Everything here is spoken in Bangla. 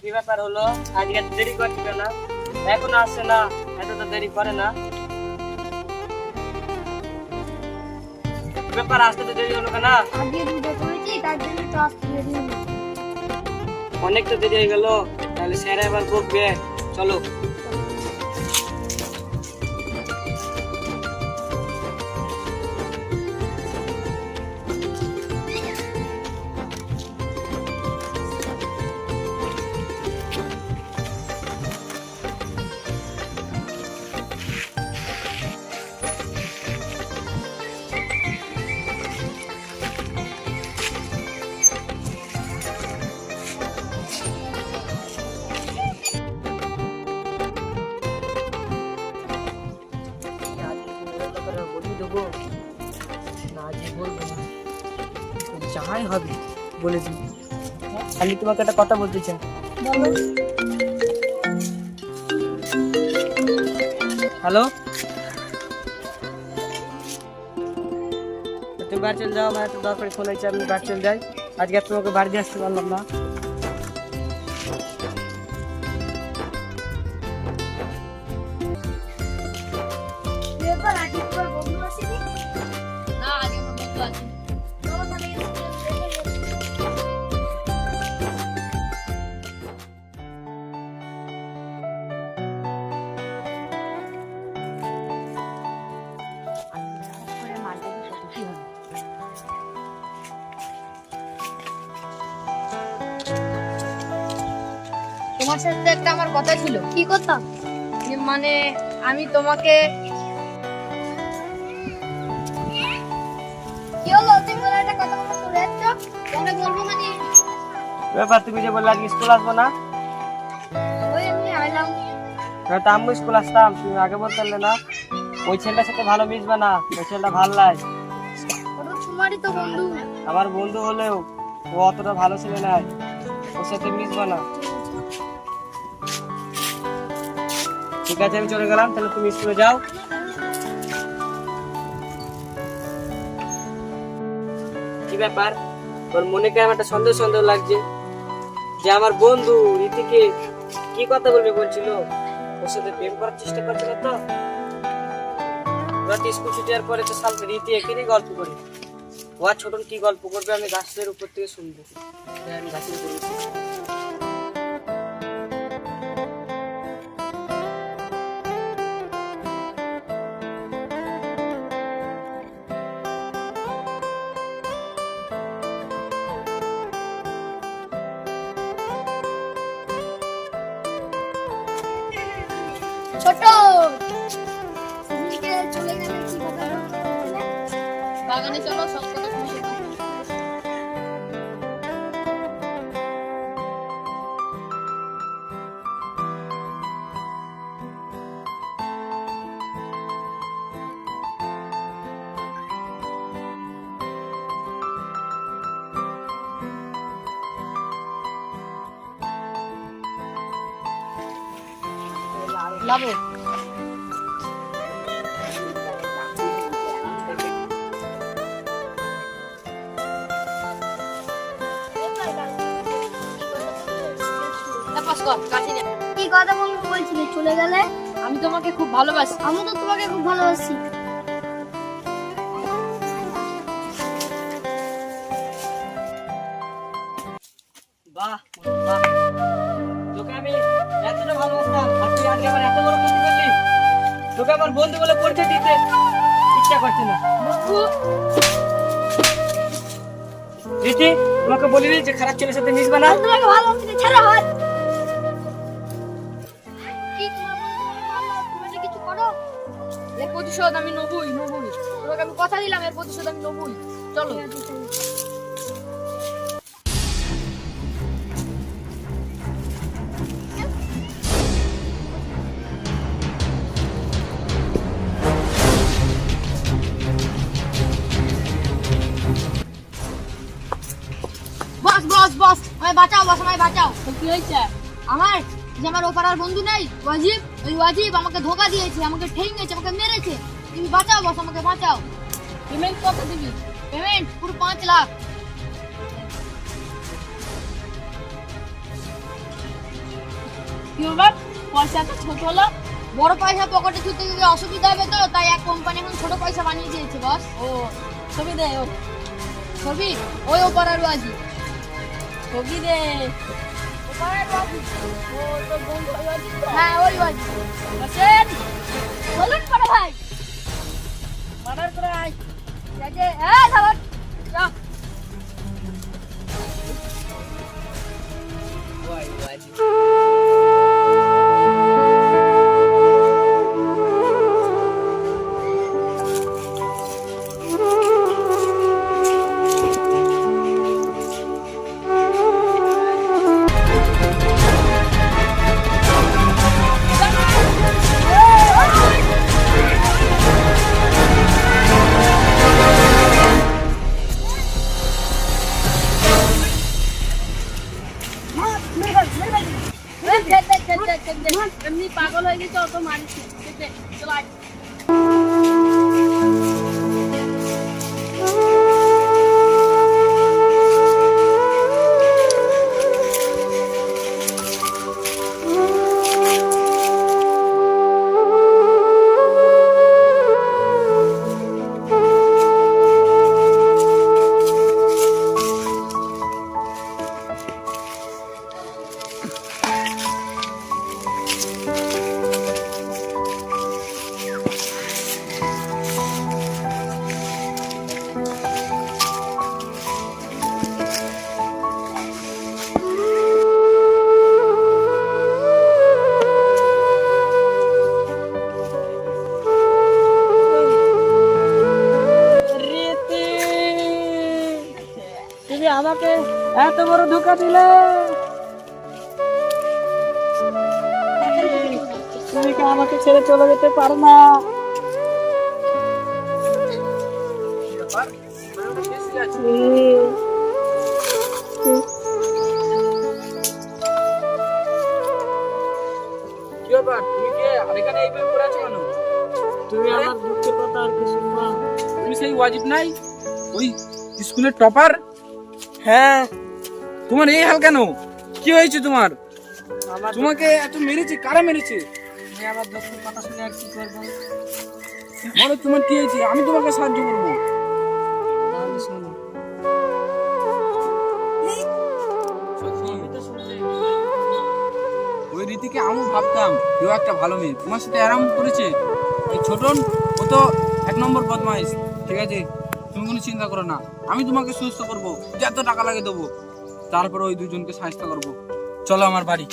কি ব্যাপার হলো? আজকে দেরি করছে কেন? এখনো আসছে না? এত তো দেরি করে না। কি ব্যাপার, আসতে তো দেরি হলো কেন? আগে দুটো করেছি তার জন্য তো আসতে দেরি হলো। অনেক তো দেরি হয়ে গেল, তাহলে স্যার এবার বকবে। চলো। যাই হবে বলে দিই। আমি তোমাকে একটা কথা বলতে চাই। বলো। হ্যালো, তুমি বাড়ি চলে যাও। আমার একটা দরকারি ফোন আছে, আমি বাড়ি চলে যাই। আজকে আর তোমাকে বাড়ি দিয়ে আসতে পারলাম না। কি ব্যাপার, আজকে তোমার বন্ধু আসেনি? না, আগে আমার বন্ধু আছে। চলো তাহলে স্কুলে দেখে যাই। তোমার সাথে একটা আমার কথা ছিল। কি করতাম? যে মানে আমি তোমাকে কি হলো, তুমি বলে একটা কথা বলে চলে যাচ্ছ? কেন বলবো মানে? ব্যাপার, তুমি যে বললে আজকে স্কুল আসবো না, ওই এমনি আইলাম। তো আমি স্কুল আসতাম, তুমি আগে বলতে পারলে না। ওই ছেলেটার সাথে ভালো মিশবে না, ওই ছেলেটা ভালো লাগে। ওটা তোমারই তো বন্ধু। আমার বন্ধু হলেও ও অতটা ভালো ছেলে নয়, ওর সাথে মিশবে না। ঠিক আছে, আমি চলে গেলাম, তাহলে তুমি স্কুলে যাও। কি ব্যাপার, ওর মনে কেমন একটা সন্দেহ সন্দেহ লাগছে যে আমার বন্ধু রীতিকে কি কথা বলবে বলছিল, ওর সাথে প্রেম করার চেষ্টা করছিল। তো রাতে স্কুল ছুটি হওয়ার পরে তো সালকে রীতি এখানেই গল্প করি। ও আর ছোটন কি গল্প করবে আমি গাছের উপর থেকে শুনবো। তাই আমি গাছের উপর উঠি। ছোট সেদিনকে চলে গেলে কি কথা বলছিলে? বাগানে চলো, সব কথা শুনে শেখো। লাভ কি কথা বলবো বলছিলে, চলে গেলে? আমি তোমাকে খুব ভালোবাসি। আমি তো তোমাকে খুব ভালোবাসি। বাহ বাহ, তোকে আমি এতটা ভালোবাসতাম আর তুই আজকে আমার এত বড় ক্ষতি করলি। তোকে আমার বন্ধু বলে পরিচয় দিতে ইচ্ছা করছে না। রীতি, তোমাকে বলিনি যে খারাপ ছেলের সাথে মিশবে না? আমি তোমাকে ভালোবাসি, ছাড়া হাত। কি তোমার বন্ধু ভালো, তুমি একটা কিছু করো। এর প্রতিশোধ আমি নেবই। তোমাকে আমি কথা দিলাম, এর প্রতিশোধ আমি নেবই। চলো। বস আমায় বাঁচাও, বস আমায় বাঁচাও। কি হয়েছে? আমার যে আমার ওপাড়ার বন্ধু নেই ওয়াজিব, ওই ওয়াজিব আমাকে ধোকা দিয়েছে, আমাকে ঠেঙেছে, আমাকে মেরেছে। তুমি বাঁচাও বস, আমাকে বাঁচাও। পেমেন্ট কত দিবি? পেমেন্ট পুরো 5 লাখ। কি ব্যাপার পয়সা তো ছোট হলো? বড় পয়সা পকেটে ছুটতে গেলে অসুবিধা হবে তো, তাই এক কোম্পানি এখন ছোট পয়সা বানিয়ে দিয়েছে বস। ও ছবি দে ও ছবি ওই ওপারার ওয়াজিব। ছবি দে ওপারের ওয়াজিব। ও তোর বন্ধু ওই ওয়াজিব তো? হ্যাঁ ওই ওয়াজিব। বসেন বলুন বড় ভাই। মার্ডার করে আয়। এই যে এই খাবার যা। ওই ওয়াজিব। এমনি পাগল হয়ে গেছে অত মারিস না। ঠিক আছে, চল আয়। রীতি, তুমি আমাকে এত বড় ধোকা দিলে। তুমি কি আমাকে ছেড়ে চলে যেতে পারো না? কি ব্যাপার? তুমি কে আর এখানে এইভাবে পড়ে আছো কেন? তুমি আমার দুঃখের কথা আর কিছু না। তুমি সেই ওয়াজিব নাই, ওই স্কুলের টপার? হ্যাঁ, তোমার এই হাল কেন? কি হয়েছে তোমার? আমার তোমাকে এত মেরেছে, কারা মেরেছে? তুমি আমার দুঃখের কথা শুনে আর কি করবো? বলো তোমার কি হয়েছে, আমি তোমাকে সাহায্য করবো। তাহলে শোনো। আমি তো শুনছি ওই রীতিকে আমি ভাবতাম কেউ একটা ভালো মেয়ে, তোমার সাথে আরাম করেছে। এই ছোটন ও তো এক নম্বর বদমাইশ। ঠিক আছে, তুমি কোনো চিন্তা করো না, আমি তোমাকে সুস্থ করবো, যত টাকা লাগে দেবো, তারপরে ওই দুজনকে সাহায্য করবো। চলো আমার বাড়ি।